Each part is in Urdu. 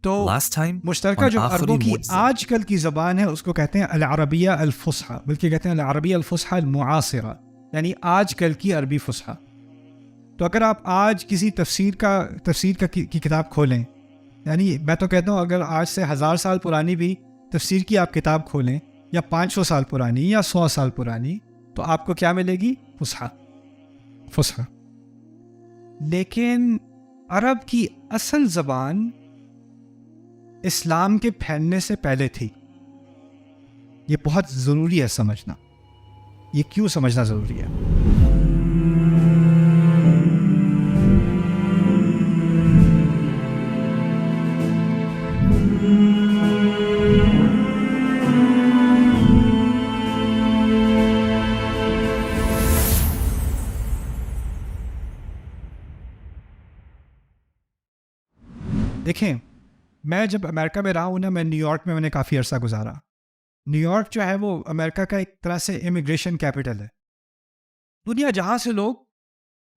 تو last time مشترکہ on جو عربوں آخری کی معجزہ. آج کل کی زبان ہے اس کو کہتے ہیں العربیہ الفصحی، بلکہ کہتے ہیں العربیہ الفصحی المعاصرہ، یعنی آج کل کی عربی فصحی. تو اگر آپ آج کسی تفسیر کی کتاب کھولیں، یعنی میں تو کہتا ہوں اگر آج سے 1000 سال پرانی بھی تفسیر کی آپ کتاب کھولیں، یا 500 سال پرانی یا 100 سال پرانی، تو آپ کو کیا ملے گی؟ فصحی. لیکن عرب کی اصل زبان اسلام کے پھیلنے سے پہلے تھی. یہ بہت ضروری ہے سمجھنا. یہ کیوں سمجھنا ضروری ہے؟ دیکھیں، میں جب امریکہ میں رہا ہوں نا، میں نیو یارک میں نے کافی عرصہ گزارا. نیو یارک جو ہے وہ امریکہ کا ایک طرح سے امیگریشن کیپٹل ہے. دنیا جہاں سے لوگ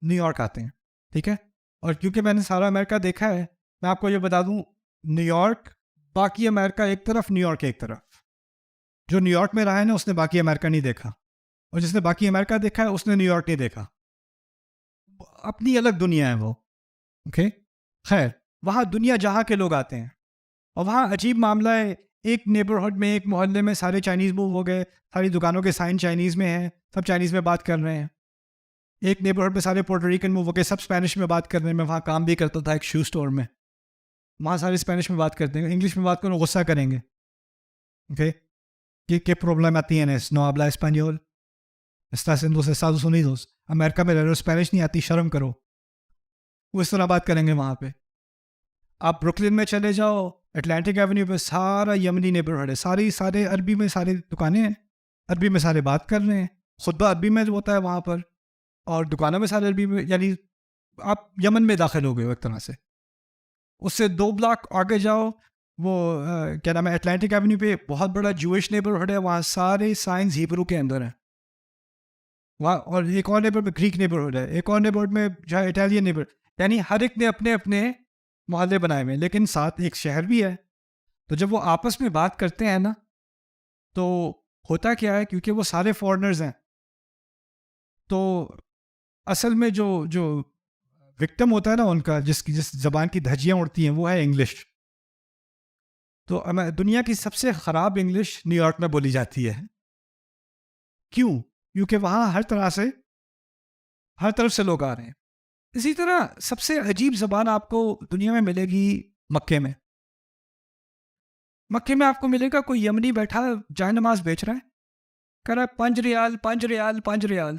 نیو یارک آتے ہیں، ٹھیک ہے. اور کیونکہ میں نے سارا امریکہ دیکھا ہے، میں آپ کو یہ بتا دوں، نیو یارک، باقی امریکہ ایک طرف، نیو یارک ایک طرف. جو نیو یارک میں رہا ہے نا، اس نے باقی امریکہ نہیں دیکھا، اور جس نے باقی امریکہ دیکھا ہے اس نے نیو یارک نہیں دیکھا. اپنی الگ دنیا ہے وہ. اوکے، خیر، وہاں دنیا جہاں کے لوگ آتے ہیں، اور وہاں عجیب معاملہ ہے. ایک نیبرہڈ میں، ایک محلے میں سارے چائنیز موو ہو گئے، ساری دکانوں کے سائن چائنیز میں ہیں، سب چائنیز میں بات کر رہے ہیں. ایک نیبرہڈ میں سارے پورٹریکن موو ہو گئے، سب اسپینش میں بات کر رہے ہیں. میں وہاں کام بھی کرتا تھا ایک شو اسٹور میں، وہاں سارے اسپینش میں بات کرتے ہیں. انگلش میں بات کرو غصہ کریں گے. Okay, ¿Qué problema tienes? No habla español. Estás en los Estados Unidos. امریکہ میں رہ رہے ہو، اسپینش نہیں آتی، شرم کرو. وہ اس طرح بات کریں گے وہاں پہ. آپ بروکلن میں چلے جاؤ، اٹلانٹک ایونیو پہ سارا یمنی نیبرہڈ ہے، سارے عربی میں ساری دکانیں ہیں، عربی میں سارے بات کر رہے ہیں، خطبہ عربی میں ہوتا ہے وہاں پر، اور دکانوں میں سارے عربی میں. یعنی آپ یمن میں داخل ہو گئے ہو ایک طرح سے. اس سے 2 بلاک آگے جاؤ، وہ کیا نام ہے، اٹلانٹک ایونیو پہ بہت بڑا جوئش نیبرہڈ ہے، وہاں سارے سائنس ہیبرو کے اندر ہیں وہاں. اور ایک اور نیبرہڈ میں گریک نیبرہڈ ہے، ایک اور نیبرہڈ میں جو ہے اٹالین نیبرہڈ. یعنی ہر ایک نے اپنے اپنے محلے بنائے ہوئے ہیں، لیکن ساتھ ایک شہر بھی ہے. تو جب وہ آپس میں بات کرتے ہیں نا، تو ہوتا کیا ہے، کیونکہ وہ سارے فورنرز ہیں، تو اصل میں جو وکٹم ہوتا ہے نا ان کا، جس زبان کی دھجیاں اڑتی ہیں، وہ ہے انگلش. تو دنیا کی سب سے خراب انگلش نیو یارک میں بولی جاتی ہے. کیوں؟ کیونکہ وہاں ہر طرف سے لوگ آ رہے ہیں. اسی طرح سب سے عجیب زبان آپ کو دنیا میں ملے گی مکے میں. مکے میں آپ کو ملے گا کوئی یمنی بیٹھا جائے نماز بیچ رہا ہے، کہہ رہا ہے 5 ریال 5 ریال 5 ریال.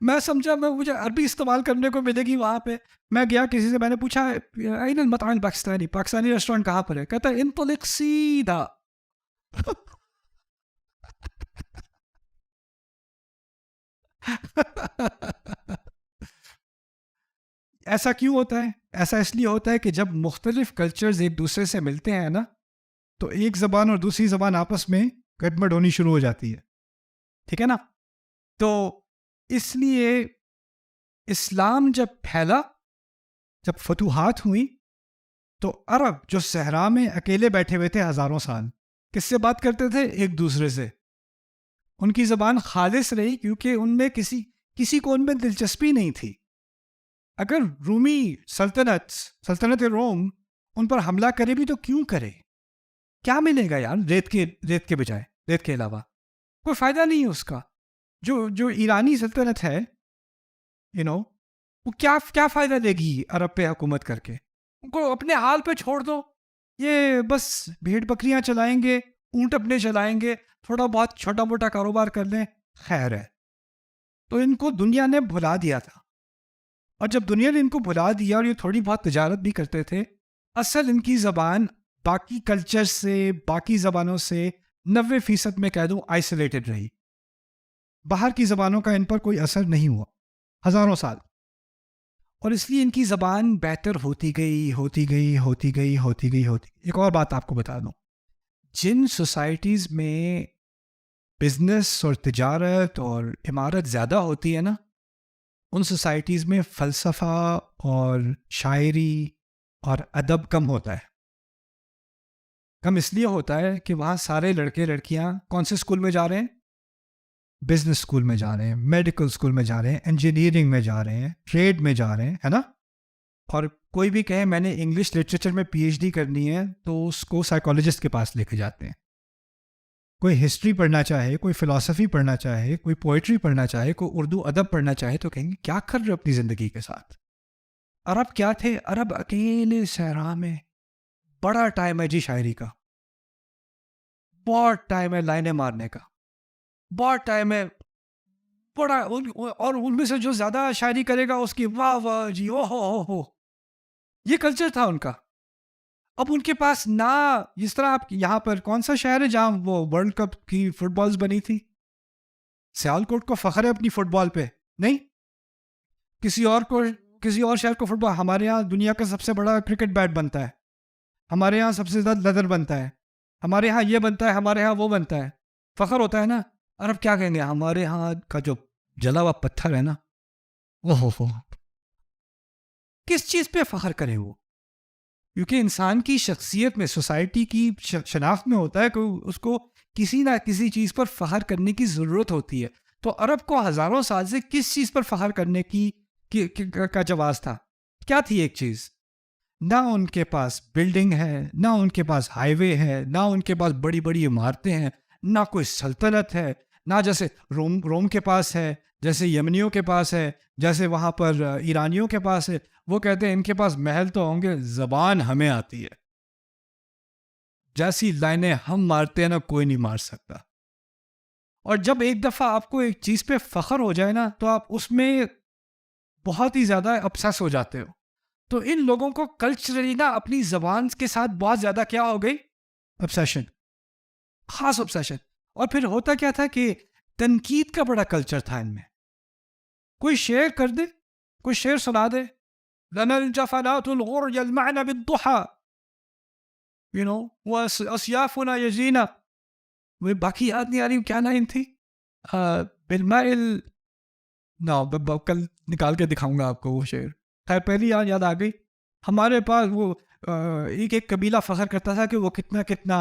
میں سمجھا، مجھے عربی استعمال کرنے کو ملے گی وہاں پہ. میں گیا کسی سے، میں نے پوچھا این المطعم پاکستانی ریسٹورینٹ کہاں پر ہے؟ کہتا ہے انطلق سیدھا. ایسا کیوں ہوتا ہے؟ ایسا اس لیے ہوتا ہے کہ جب مختلف کلچرز ایک دوسرے سے ملتے ہیں نا، تو ایک زبان اور دوسری زبان آپس میں گڑبڑ ہونی شروع ہو جاتی ہے. ٹھیک ہے نا؟ تو اس لیے اسلام جب پھیلا، جب فتوحات ہوئی، تو عرب جو صحرا میں اکیلے بیٹھے ہوئے تھے ہزاروں سال، کس سے بات کرتے تھے؟ ایک دوسرے سے. ان کی زبان خالص رہی کیونکہ ان میں کسی کو ان میں دلچسپی نہیں تھی. اگر رومی سلطنت روم ان پر حملہ کرے بھی تو کیوں کرے؟ کیا ملے گا یار ریت کے بجائے، ریت کے علاوہ کوئی فائدہ نہیں ہے اس کا. جو ایرانی سلطنت ہے، وہ کیا فائدہ لے گی عرب پہ حکومت کر کے؟ ان کو اپنے حال پہ چھوڑ دو. یہ بس بھیڑ بکریاں چلائیں گے، اونٹ اپنے چلائیں گے، تھوڑا بہت چھوٹا موٹا کاروبار کر لیں، خیر ہے. تو ان کو دنیا نے بھلا دیا تھا. اور جب دنیا نے ان کو بھلا دیا اور یہ تھوڑی بہت تجارت بھی کرتے تھے، اصل ان کی زبان باقی کلچر سے، باقی زبانوں سے 90% میں کہہ دوں آئسولیٹڈ رہی. باہر کی زبانوں کا ان پر کوئی اثر نہیں ہوا ہزاروں سال. اور اس لیے ان کی زبان بہتر ہوتی گئی. ایک اور بات آپ کو بتا دوں، جن سوسائٹیز میں بزنس اور تجارت اور عمارت زیادہ ہوتی ہے نا، ان سوسائٹیز میں فلسفہ اور شاعری اور ادب کم ہوتا ہے. کم اس لیے ہوتا ہے کہ وہاں سارے لڑکے لڑکیاں کون سے اسکول میں جا رہے ہیں؟ بزنس اسکول میں جا رہے ہیں، میڈیکل اسکول میں جا رہے ہیں، انجینئرنگ میں جا رہے ہیں، ٹریڈ میں جا رہے ہیں، ہے نا. اور کوئی بھی کہے میں نے انگلش لٹریچر میں پی ایچ ڈی کرنی ہے تو اس کو سائیکالوجسٹ کے پاس لے کے جاتے ہیں. کوئی ہسٹری پڑھنا چاہے، کوئی فلسفی پڑھنا چاہے، کوئی پوئٹری پڑھنا چاہے، کوئی اردو ادب پڑھنا چاہے تو کہیں گے کیا کر رہے ہو اپنی زندگی کے ساتھ. عرب کیا تھے؟ عرب اکیلے صحرا میں بڑا ٹائم ہے جی شاعری کا، بہت ٹائم ہے لائنیں مارنے کا، بہت ٹائم ہے بڑا. اور ان میں سے جو زیادہ شاعری کرے گا اس کی واہ واہ جی، او ہو. یہ کلچر تھا ان کا. اب ان کے پاس نہ جس طرح آپ یہاں پر کون سا شہر ہے جہاں وہ ورلڈ کپ کی فٹ بالز بنی تھی؟ سیالکوٹ کو فخر ہے اپنی فٹ بال پہ؟ نہیں. کسی اور شہر کو فٹ بال. ہمارے یہاں دنیا کا سب سے بڑا کرکٹ بیٹ بنتا ہے، ہمارے یہاں سب سے زیادہ لیدر بنتا ہے، ہمارے یہاں یہ بنتا ہے، ہمارے یہاں وہ بنتا ہے. فخر ہوتا ہے نا. عرب کیا کہیں گے؟ ہمارے یہاں کا جو جلا ہوا پتھر ہے نا، وہ ہو کس چیز پہ فخر کرے وہ؟ کیونکہ انسان کی شخصیت میں، سوسائٹی کی شناخت میں ہوتا ہے کہ اس کو کسی نہ کسی چیز پر فخر کرنے کی ضرورت ہوتی ہے. تو عرب کو ہزاروں سال سے کس چیز پر فخر کرنے کا جواز تھا؟ کیا تھی ایک چیز؟ نہ ان کے پاس بلڈنگ ہے، نہ ان کے پاس ہائی وے ہے، نہ ان کے پاس بڑی بڑی عمارتیں ہیں، نہ کوئی سلطنت ہے، نہ جیسے روم کے پاس ہے، جیسے یمنیوں کے پاس ہے، جیسے وہاں پر ایرانیوں کے پاس ہے. وہ کہتے ہیں ان کے پاس محل تو ہوں گے، زبان ہمیں آتی ہے، جیسی لائنیں ہم مارتے ہیں نا کوئی نہیں مار سکتا. اور جب ایک دفعہ آپ کو ایک چیز پہ فخر ہو جائے نا تو آپ اس میں بہت ہی زیادہ ابسیس ہو جاتے ہو. تو ان لوگوں کو کلچرلی نا اپنی زبان کے ساتھ بہت زیادہ کیا ہو گئی؟ obsession، خاص obsession. اور پھر ہوتا کیا تھا کہ تنقید کا بڑا کلچر تھا ان میں. کوئی شعر کر دے، کوئی شعر سنا دے، لنا الجفنات الغر يلمعن بالضحى واسيافنا يجينا. وہ باقی یاد نہیں آ رہی کیا لائن تھی. بالمائل کل نکال کے دکھاؤں گا آپ کو وہ شعر. خیر پہلی یاد آ گئی. ہمارے پاس وہ ایک قبیلہ فخر کرتا تھا کہ وہ کتنا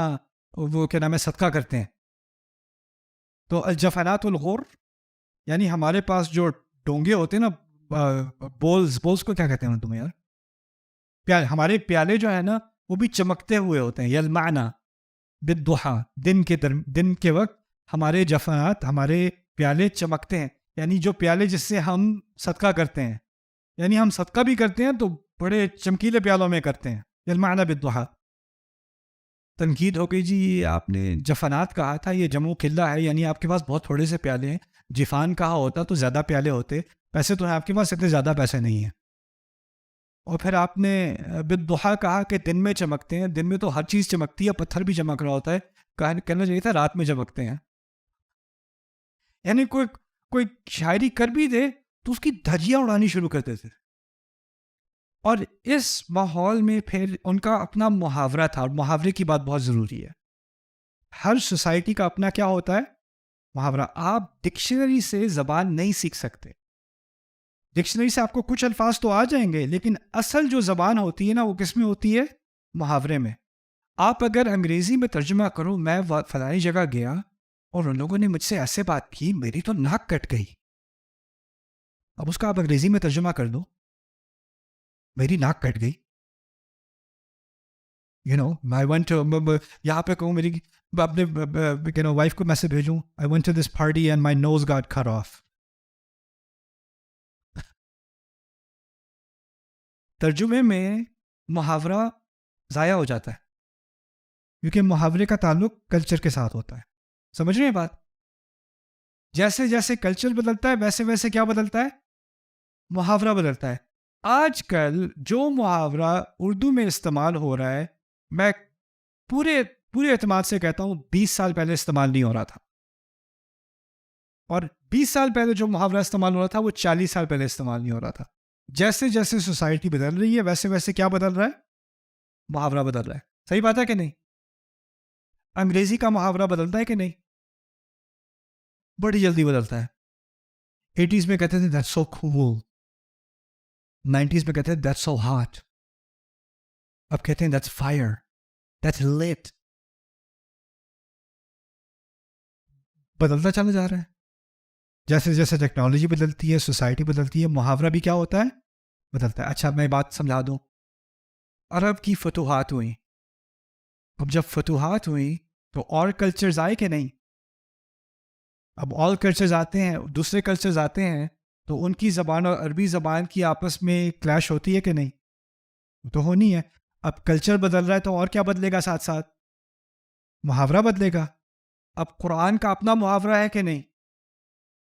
وہ کیا نام ہے صدقہ کرتے ہیں. تو الجفنات الغر یعنی ہمارے پاس جو ڈونگے ہوتے ہیں نا، بولز کو کیا کہتے ہیں تمہیں یار؟ ہمارے پیالے جو ہے نا وہ بھی چمکتے ہوئے ہوتے ہیں. یلمعنا بالضحى، دن کے وقت ہمارے جفنات، ہمارے پیالے چمکتے ہیں. یعنی جو پیالے جس سے ہم صدقہ کرتے ہیں، یعنی ہم صدقہ بھی کرتے ہیں تو بڑے چمکیلے پیالوں میں کرتے ہیں. یلمعنا بالضحى. تنقید ہو گئی جی آپ نے جفنات کہا تھا، یہ جمع قلہ ہے، یعنی آپ کے پاس بہت تھوڑے سے پیالے ہیں. جفان کہا ہوتا تو زیادہ پیالے ہوتے. پیسے تو ہیں آپ کے پاس، اتنے زیادہ پیسے نہیں ہیں. اور پھر آپ نے بالضحى کہا کہ دن میں چمکتے ہیں. دن میں تو ہر چیز چمکتی ہے، پتھر بھی چمک رہا ہوتا ہے. کہنا چاہیے تھا رات میں چمکتے ہیں. یعنی کوئی شاعری کر بھی دے تو اس کی دھجیاں اڑانی شروع کرتے تھے. اور اس ماحول میں پھر ان کا اپنا محاورہ تھا. اور محاورے کی بات بہت ضروری ہے. ہر سوسائٹی کا اپنا کیا ہوتا ہے؟ محاورہ. آپ ڈکشنری سے زبان نہیں سیکھ سکتے. ڈکشنری سے آپ کو کچھ الفاظ تو آ جائیں گے، لیکن اصل جو زبان ہوتی ہے نا وہ کس میں ہوتی ہے؟ محاورے میں. آپ اگر انگریزی میں ترجمہ کرو، میں فلانی جگہ گیا اور ان لوگوں نے مجھ سے ایسے بات کی، میری تو ناک کٹ گئی. اب اس کا آپ انگریزی میں ترجمہ کر دو، میری ناک کٹ گئی. I went to یہاں پہ کہوں میری اپنے وائف کو میسج بھیجوں I went to this party and my nose got cut off. ترجمے میں محاورہ ضائع ہو جاتا ہے کیونکہ محاورے کا تعلق کلچر کے ساتھ ہوتا ہے. سمجھ رہے ہیں بات؟ جیسے جیسے کلچر بدلتا ہے ویسے ویسے کیا بدلتا ہے؟ محاورہ بدلتا ہے. آج کل جو محاورہ اردو میں استعمال ہو رہا ہے، میں پورے اعتماد سے کہتا ہوں 20 سال پہلے استعمال نہیں ہو رہا تھا. اور 20 سال پہلے جو محاورہ استعمال ہو رہا تھا وہ 40 سال پہلے استعمال نہیں ہو رہا تھا. جیسے جیسے سوسائٹی بدل رہی ہے ویسے ویسے کیا بدل رہا ہے؟ محاورہ بدل رہا ہے. صحیح بات ہے کہ نہیں؟ انگریزی کا محاورہ بدلتا ہے کہ نہیں؟ بڑی جلدی بدلتا ہے. 80s میں کہتے تھے دیٹس سو کول، 90s میں کہتے تھے دیٹس سو ہاٹ، اب کہتے ہیں دیٹس فائر، دیٹس لیٹ. بدلتا چلا جا رہا ہے. جیسے جیسے ٹیکنالوجی بدلتی ہے، سوسائٹی بدلتی ہے، محاورہ بھی کیا ہوتا ہے؟ بدلتا ہے. اچھا میں بات سمجھا دوں. عرب کی فتوحات ہوئیں، اب جب فتوحات ہوئیں تو اور کلچرز آئے کہ نہیں؟ اب آل کلچرز آتے ہیں، دوسرے کلچرز آتے ہیں، تو ان کی زبان اور عربی زبان کی آپس میں کلیش ہوتی ہے کہ نہیں؟ تو ہونی ہے. اب کلچر بدل رہا ہے تو اور کیا بدلے گا ساتھ ساتھ؟ محاورہ بدلے گا. اب قرآن کا اپنا محاورہ ہے کہ نہیں؟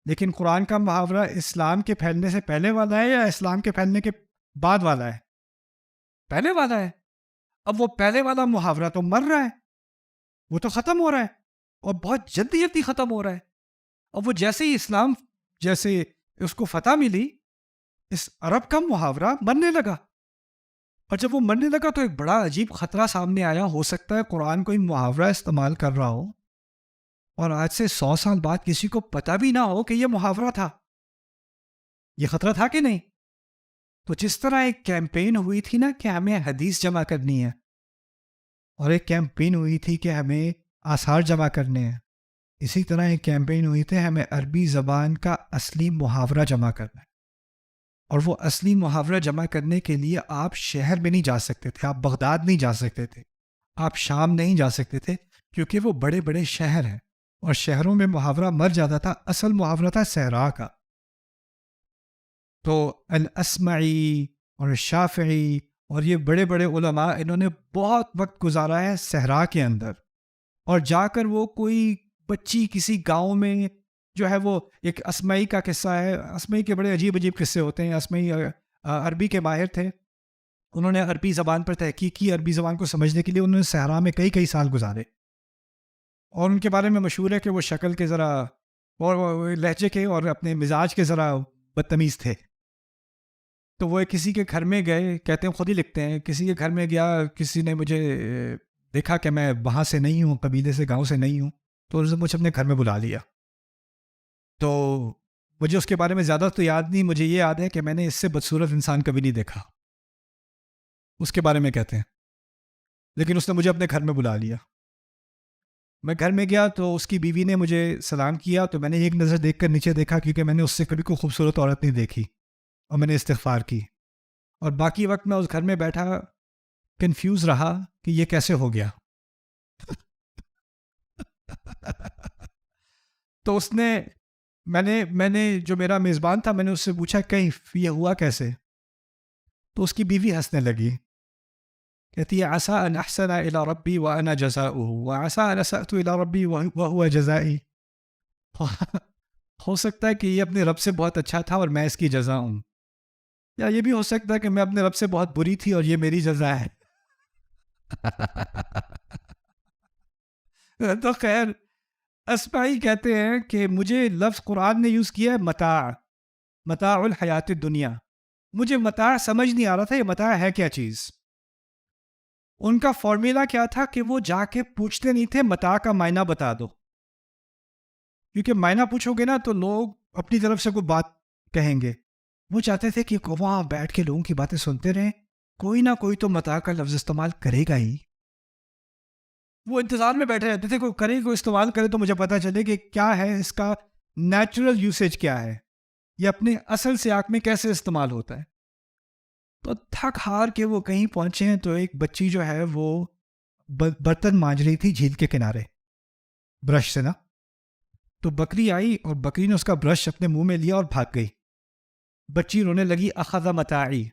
لیکن قرآن کا محاورہ اسلام کے پھیلنے سے پہلے والا ہے یا اسلام کے پھیلنے کے بعد والا ہے؟ پہلے والا ہے. اب وہ پہلے والا محاورہ تو مر رہا ہے، وہ تو ختم ہو رہا ہے، اور بہت جلدی جلدی ختم ہو رہا ہے. اب وہ جیسے ہی اسلام جیسے اس کو فتح ملی، اس عرب کا محاورہ مرنے لگا. اور جب وہ مرنے لگا تو ایک بڑا عجیب خطرہ سامنے آیا. ہو سکتا ہے قرآن کوئی محاورہ استعمال کر رہا ہو اور آج سے 100 سال بعد کسی کو پتہ بھی نہ ہو کہ یہ محاورہ تھا. یہ خطرہ تھا کہ نہیں؟ تو جس طرح ایک کیمپین ہوئی تھی نا کہ ہمیں حدیث جمع کرنی ہے، اور ایک کیمپین ہوئی تھی کہ ہمیں آثار جمع کرنے ہیں، اسی طرح ایک کیمپین ہوئی تھی ہمیں عربی زبان کا اصلی محاورہ جمع کرنا ہے. اور وہ اصلی محاورہ جمع کرنے کے لیے آپ شہر میں نہیں جا سکتے تھے، آپ بغداد نہیں جا سکتے تھے، آپ شام نہیں جا سکتے تھے، کیونکہ وہ بڑے بڑے شہر ہیں اور شہروں میں محاورہ مر جاتا تھا. اصل محاورہ تھا صحرا کا. تو الاسمعی اور شافعی اور یہ بڑے بڑے علماء، انہوں نے بہت وقت گزارا ہے صحرا کے اندر، اور جا کر وہ کوئی بچی کسی گاؤں میں جو ہے، وہ ایک اسمعی کا قصہ ہے. اسمعی کے بڑے عجیب عجیب قصے ہوتے ہیں. اسمعی عربی کے ماہر تھے، انہوں نے عربی زبان پر تحقیق کی. عربی زبان کو سمجھنے کے لیے انہوں نے صحرا میں کئی کئی سال گزارے، اور ان کے بارے میں مشہور ہے کہ وہ شکل کے ذرا اور لہجے کے اور اپنے مزاج کے ذرا بدتمیز تھے. تو وہ کسی کے گھر میں گئے، کہتے ہیں خود ہی لکھتے ہیں، کسی کے گھر میں گیا، کسی نے مجھے دیکھا کہ میں وہاں سے نہیں ہوں، قبیلے سے، گاؤں سے نہیں ہوں، تو انہوں نے مجھے اپنے گھر میں بلا لیا. تو مجھے اس کے بارے میں زیادہ تو یاد نہیں، مجھے یہ یاد ہے کہ میں نے اس سے بدصورت انسان کبھی نہیں دیکھا، اس کے بارے میں کہتے ہیں. لیکن اس نے مجھے اپنے گھر میں بلا لیا. میں گھر میں گیا تو اس کی بیوی نے مجھے سلام کیا، تو میں نے ایک نظر دیکھ کر نیچے دیکھا، کیونکہ میں نے اس سے کبھی کوئی خوبصورت عورت نہیں دیکھی، اور میں نے استغفار کی. اور باقی وقت میں اس گھر میں بیٹھا کنفیوز رہا کہ یہ کیسے ہو گیا. تو اس نے میں نے جو میرا میزبان تھا، میں نے اس سے پوچھا کیف، یہ ہوا کیسے؟ تو اس کی بیوی ہنسنے لگی، کہتی ہے عسى ان احسن الى ربی وانا جزاؤه وعسى ان اسأت الى ربی وهو جزائی. ہو سکتا ہے کہ یہ اپنے رب سے بہت اچھا تھا اور میں اس کی جزا ہوں، یا یہ بھی ہو سکتا ہے کہ میں اپنے رب سے بہت بری تھی اور یہ میری جزا ہے. تو خیر، اسمعی کہتے ہیں کہ مجھے لفظ قرآن نے یوز کیا ہے متاع الحیات الدنیا. مجھے متاع سمجھ نہیں آ رہا تھا یہ متاع ہے کیا چیز. ان کا فارمولا کیا تھا کہ وہ جا کے پوچھتے نہیں تھے متاع کا معنی بتا دو، کیونکہ معنی پوچھو گے نا تو لوگ اپنی طرف سے کوئی بات کہیں گے. وہ چاہتے تھے کہ وہاں بیٹھ کے لوگوں کی باتیں سنتے رہیں، کوئی نہ کوئی تو متاع کا لفظ استعمال کرے گا ہی. وہ انتظار میں بیٹھے رہتے تھے، کوئی کرے، کوئی استعمال کرے تو مجھے پتہ چلے کہ کیا ہے اس کا نیچرل یوسیج کیا ہے، یہ اپنے اصل سیاق میں کیسے استعمال ہوتا ہے. تو تھک ہار کے وہ کہیں پہنچے ہیں تو ایک بچی جو ہے وہ برتن مانج رہی تھی جھیل کے کنارے برش سے نا. تو بکری آئی اور بکری نے اس کا برش اپنے منہ میں لیا اور بھاگ گئی. بچی رونے لگی، اخذ متاعی،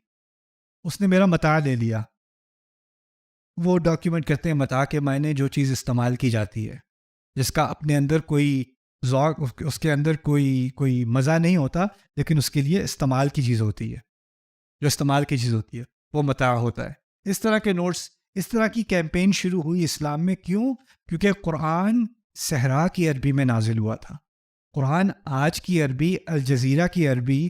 اس نے میرا متاع لے لیا. وہ ڈاکیومنٹ کرتے ہیں متاع کے معنی جو چیز استعمال کی جاتی ہے، جس کا اپنے اندر کوئی ذوق، اس کے اندر کوئی مزہ نہیں ہوتا، لیکن اس کے لیے استعمال کی چیز ہوتی ہے، جو استعمال کی چیز ہوتی ہے وہ متاع ہوتا ہے. اس طرح کے نوٹس، اس طرح کی کیمپین شروع ہوئی اسلام میں. کیوں؟ کیونکہ قرآن صحرا کی عربی میں نازل ہوا تھا. قرآن آج کی عربی، الجزیرہ کی عربی،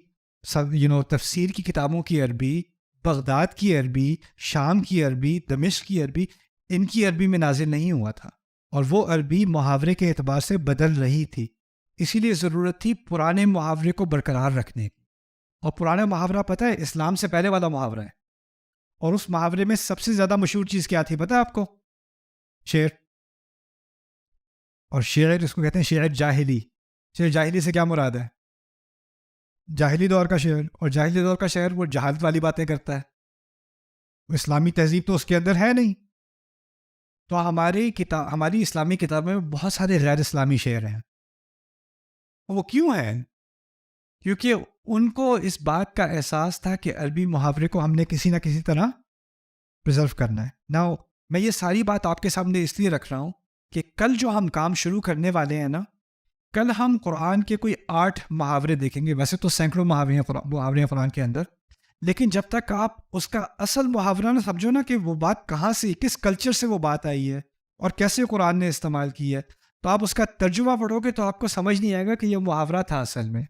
تفسیر کی کتابوں کی عربی، بغداد کی عربی، شام کی عربی، دمشق کی عربی، ان کی عربی میں نازل نہیں ہوا تھا. اور وہ عربی محاورے کے اعتبار سے بدل رہی تھی. اسی لیے ضرورت تھی پرانے محاورے کو برقرار رکھنے کی. اور پرانا محاورہ پتہ ہے اسلام سے پہلے والا محاورہ ہے. اور اس محاورے میں سب سے زیادہ مشہور چیز کیا تھی پتہ ہے آپ کو؟ شعر. اور شعر اس کو کہتے ہیں شعر جاہلی. شعر جاہلی سے کیا مراد ہے؟ جاہلی دور کا شعر. اور جاہلی دور کا شعر وہ جہالت والی باتیں کرتا ہے. اسلامی تہذیب تو اس کے اندر ہے نہیں. تو ہماری اسلامی کتابوں میں بہت سارے غیر اسلامی شعر ہیں. وہ کیوں ہیں؟ کیونکہ ان کو اس بات کا احساس تھا کہ عربی محاورے کو ہم نے کسی نہ کسی طرح پرزرو کرنا ہے. ناؤ میں یہ ساری بات آپ کے سامنے اس لیے رکھ رہا ہوں کہ کل جو ہم کام شروع کرنے والے ہیں نا، کل ہم قرآن کے کوئی 8 محاورے دیکھیں گے. ویسے تو سینکڑوں محاورے ہیں قرآن کے اندر، لیکن جب تک آپ اس کا اصل محاورہ نہ سمجھو نا کہ وہ بات کہاں سے، کس کلچر سے وہ بات آئی ہے اور کیسے قرآن نے استعمال کی ہے، تو آپ اس کا ترجمہ پڑھو گے تو آپ کو سمجھ نہیں آئے گا کہ یہ محاورہ تھا اصل میں.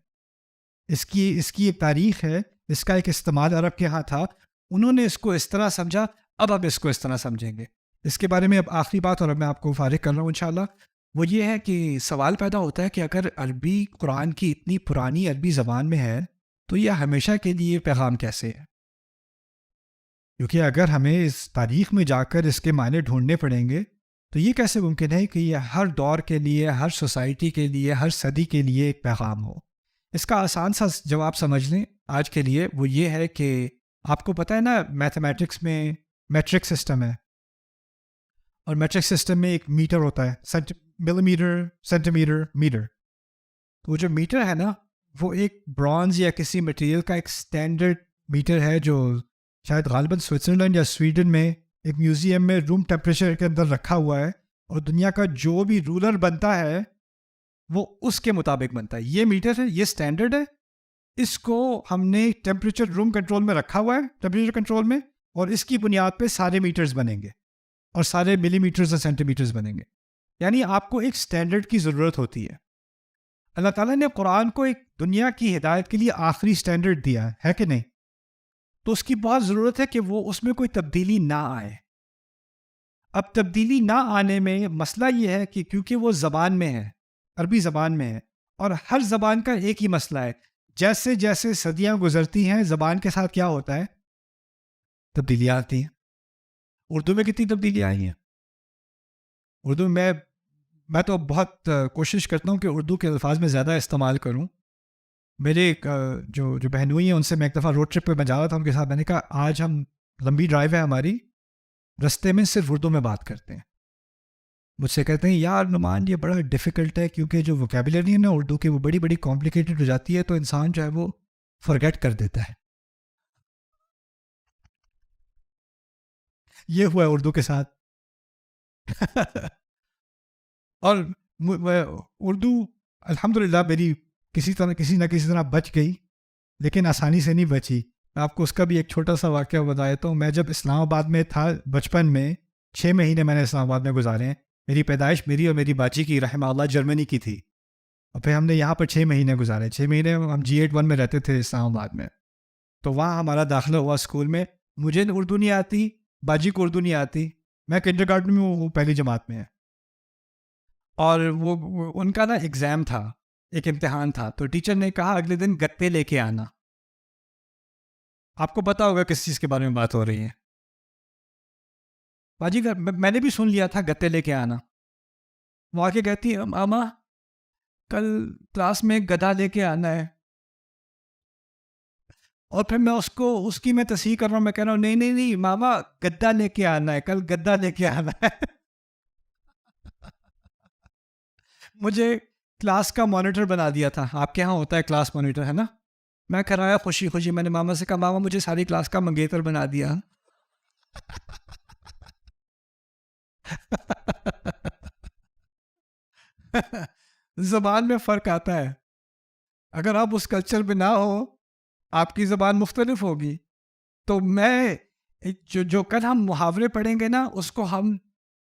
اس کی ایک تاریخ ہے، اس کا ایک استعمال عرب کے ہاں تھا، انہوں نے اس کو اس طرح سمجھا، اب آپ اس کو اس طرح سمجھیں گے. اس کے بارے میں اب آخری بات، اور اب میں آپ کو فارغ کر رہا ہوں انشاءاللہ، وہ یہ ہے کہ سوال پیدا ہوتا ہے کہ اگر عربی قرآن کی اتنی پرانی عربی زبان میں ہے تو یہ ہمیشہ کے لیے پیغام کیسے ہے؟ کیونکہ اگر ہمیں اس تاریخ میں جا کر اس کے معنی ڈھونڈنے پڑیں گے تو یہ کیسے ممکن ہے کہ یہ ہر دور کے لیے، ہر سوسائٹی کے لیے، ہر صدی کے لیے ایک پیغام ہو. اس کا آسان سا جواب سمجھ لیں آج کے لیے، وہ یہ ہے کہ آپ کو پتہ ہے نا میتھمیٹکس میں میٹرک سسٹم ہے، اور میٹرک سسٹم میں ایک میٹر ہوتا ہے، ملی میٹر، سینٹی میٹر، میٹر. تو وہ جو میٹر ہے نا وہ ایک برانز یا کسی مٹیریل کا ایک سٹینڈرڈ میٹر ہے جو شاید غالباً سوئٹزرلینڈ یا سویڈن میں ایک میوزیم میں روم ٹیمپریچر کے اندر رکھا ہوا ہے، اور دنیا کا جو بھی رولر بنتا ہے وہ اس کے مطابق بنتا ہے. یہ میٹر ہے، یہ سٹینڈرڈ ہے، اس کو ہم نے ٹیمپریچر روم کنٹرول میں رکھا ہوا ہے، ٹیمپریچر کنٹرول میں، اور اس کی بنیاد پہ سارے میٹرز بنیں گے اور سارے ملی میٹرز اور سینٹی میٹرز بنیں گے. یعنی آپ کو ایک سٹینڈرڈ کی ضرورت ہوتی ہے. اللہ تعالیٰ نے قرآن کو ایک دنیا کی ہدایت کے لیے آخری سٹینڈرڈ دیا ہے کہ نہیں؟ تو اس کی بہت ضرورت ہے کہ وہ اس میں کوئی تبدیلی نہ آئے. اب تبدیلی نہ آنے میں مسئلہ یہ ہے کہ کیونکہ وہ زبان میں ہے، عربی زبان میں ہے، اور ہر زبان کا ایک ہی مسئلہ ہے، جیسے جیسے صدیاں گزرتی ہیں زبان کے ساتھ کیا ہوتا ہے؟ تبدیلیاں آتی ہیں. اردو میں کتنی تبدیلیاں آئی ہیں؟ اردو میں تو بہت کوشش کرتا ہوں کہ اردو کے الفاظ میں زیادہ استعمال کروں. میرے جو بہنوئی ہیں ان سے میں ایک دفعہ روڈ ٹرپ پہ میں جا رہا تھا ان کے ساتھ، میں نے کہا آج ہم لمبی ڈرائیو ہے ہماری، رستے میں صرف اردو میں بات کرتے ہیں. مجھ سے کہتے ہیں یار نعمان یہ بڑا ڈیفیکلٹ ہے، کیونکہ جو ووکیبلری ہے نا اردو کی وہ بڑی بڑی کمپلیکیٹڈ ہو جاتی ہے، تو انسان جو ہے وہ فرگیٹ کر دیتا ہے. یہ ہوا ہے اردو کے ساتھ. اور اردو الحمدللہ میری کسی نہ کسی طرح بچ گئی، لیکن آسانی سے نہیں بچی. میں آپ کو اس کا بھی ایک چھوٹا سا واقعہ بتایا. تو میں جب اسلام آباد میں تھا بچپن میں، 6 مہینے میں نے اسلام آباد میں گزارے ہیں. میری پیدائش میری اور میری باجی کی رحمہ اللہ جرمنی کی تھی، اور پھر ہم نے یہاں پر 6 مہینے گزارے. 6 مہینے ہم G81 میں رہتے تھے اسلام آباد میں. تو وہاں ہمارا داخلہ ہوا اسکول میں. مجھے اردو نہیں آتی، باجی کو اردو نہیں آتی. میں کنڈر گارڈن میں، وہ پہلی جماعت میں ہے، اور وہ ان کا نا ایگزام تھا، ایک امتحان تھا. تو ٹیچر نے کہا اگلے دن گتے لے کے آنا. آپ کو پتا ہوگا کس چیز کے بارے میں بات ہو رہی ہے. باجی کا میں نے بھی سن لیا تھا گتے لے کے آنا. وہ آ کے کہتی ہے ماما کل کلاس میں گدھا لے کے آنا ہے. اور پھر میں اس کی میں تصحیح کر رہا ہوں، میں کہہ رہا ہوں نہیں ماما گدا لے کے آنا ہے، کل گدا لے کے آنا ہے. مجھے کلاس کا مانیٹر بنا دیا تھا. آپ کے ہاں ہوتا ہے کلاس مانیٹر، ہے نا؟ میں کرایا خوشی خوشی. میں نے ماما سے کہا ماما مجھے ساری کلاس کا منگیتر بنا دیا. زبان میں فرق آتا ہے. اگر آپ اس کلچر میں نہ ہو، آپ کی زبان مختلف ہوگی. تو میں جو کل ہم محاورے پڑھیں گے نا، اس کو ہم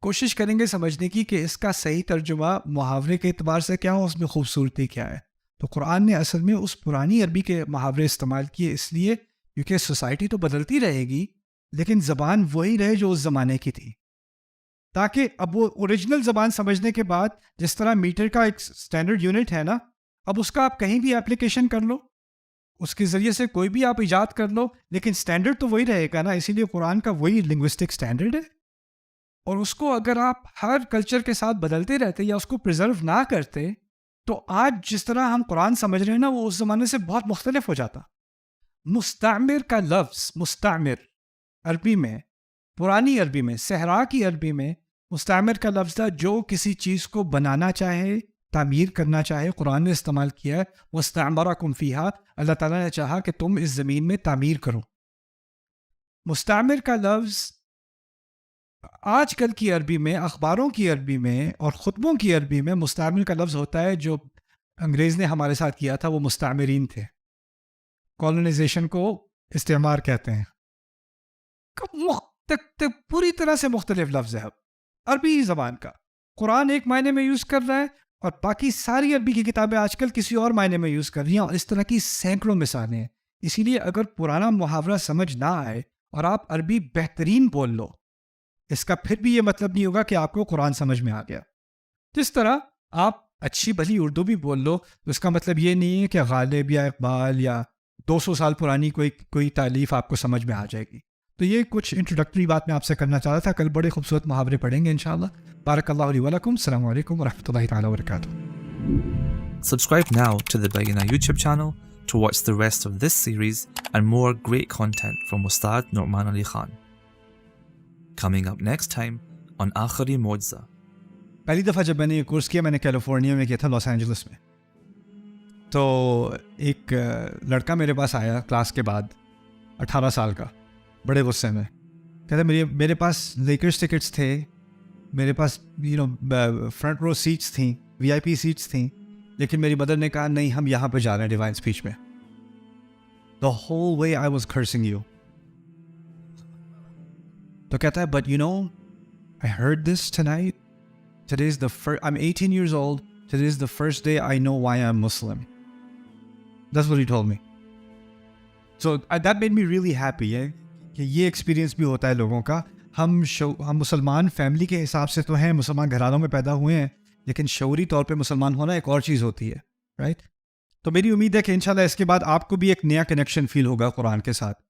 کوشش کریں گے سمجھنے کی کہ اس کا صحیح ترجمہ محاورے کے اعتبار سے کیا ہو، اس میں خوبصورتی کیا ہے. تو قرآن نے اصل میں اس پرانی عربی کے محاورے استعمال کیے اس لیے کیونکہ سوسائٹی تو بدلتی رہے گی لیکن زبان وہی رہے جو اس زمانے کی تھی. تاکہ اب وہ اوریجنل زبان سمجھنے کے بعد جس طرح میٹر کا ایک اسٹینڈرڈ یونٹ ہے نا، اب اس کا آپ کہیں بھی اپلیکیشن کر لو، اس کے ذریعے سے کوئی بھی آپ ایجاد کر لو، لیکن اسٹینڈرڈ تو وہی رہے گا نا. اسی لیے قرآن کا وہی لنگوسٹک اسٹینڈرڈ ہے. اور اس کو اگر آپ ہر کلچر کے ساتھ بدلتے رہتے یا اس کو پریزرو نہ کرتے تو آج جس طرح ہم قرآن سمجھ رہے ہیں نا وہ اس زمانے سے بہت مختلف ہو جاتا. مستعمر کا لفظ، مستعمر عربی میں، پرانی عربی میں، صحرا کی عربی میں مستعمر کا لفظ تھا جو کسی چیز کو بنانا چاہے، تعمیر کرنا چاہے. قرآن نے استعمال کیا ہے وَاسْتَعْمَرَكُمْ فِيهَا، اللہ تعالیٰ نے چاہا کہ تم اس زمین میں تعمیر کرو. مستعمر کا لفظ آج کل کی عربی میں، اخباروں کی عربی میں اور خطبوں کی عربی میں مستعمر کا لفظ ہوتا ہے. جو انگریز نے ہمارے ساتھ کیا تھا وہ مستعمرین تھے. کالونائزیشن کو استعمار کہتے ہیں. پوری طرح سے مختلف لفظ ہے اب عربی زبان کا. قرآن ایک معنی میں یوز کر رہا ہے اور باقی ساری عربی کی کتابیں آج کل کسی اور معنی میں یوز کر رہی ہیں، اور اس طرح کی سینکڑوں مثالیں ہیں. اسی لیے اگر پرانا محاورہ سمجھ نہ آئے اور آپ عربی بہترین بول لو، اس کا پھر بھی یہ مطلب نہیں ہوگا کہ آپ کو قرآن سمجھ میں آ گیا. جس طرح آپ اچھی بھلی اردو بھی بول لو تو اس کا مطلب یہ نہیں ہے کہ غالب یا اقبال یا 200 سال پرانی کوئی تالیف آپ کو سمجھ میں آ جائے گی. تو یہ کچھ انٹروڈکٹری بات میں آپ سے کرنا چاہتا تھا. کل بڑے خوبصورت محاورے پڑھیں گے انشاءاللہ. بارک اللہ علی ولکم. السلام علیکم ورحمۃ اللہ تعالیٰ وبرکاتہ. Subscribe now to the Bayyinah YouTube channel to watch the rest of this series and more great content from Ustad Nu'man Ali Khan. Coming up next time on Akhari Mo'jiza. پہلی دفعہ جب میں نے یہ کورس کیا میں نے کیلیفورنیا میں کیا تھا، لاس اینجلس میں. تو ایک لڑکا میرے پاس آیا کلاس کے بعد، 18 سال کا، بڑے غصے میں. کہتا میرے پاس لیکرز ٹکٹس تھے، میرے پاس فرنٹ رو سیٹس تھیں، VIP سیٹس تھیں، لیکن میری مدر نے کہا نہیں ہم یہاں پہ جا رہے ہیں ڈیوائن اسپیچ میں. The whole way I was cursing you. تو کہتا ہے but you know I heard this tonight. Today's the first, I'm 18 years old. Today's the first day I know why I'm Muslim. That's what he told me. So that made me really happy کہ یہ ایکسپیرینس بھی ہوتا ہے لوگوں کا. ہم مسلمان فیملی کے حساب سے تو ہیں، مسلمان گھرانوں میں پیدا ہوئے ہیں، لیکن شعوری طور پہ مسلمان ہونا ایک اور چیز ہوتی ہے، رائٹ؟ تو میری امید ہے کہ انشاءاللہ اس کے بعد آپ کو بھی ایک نیا کنیکشن فیل ہوگا قرآن کے ساتھ.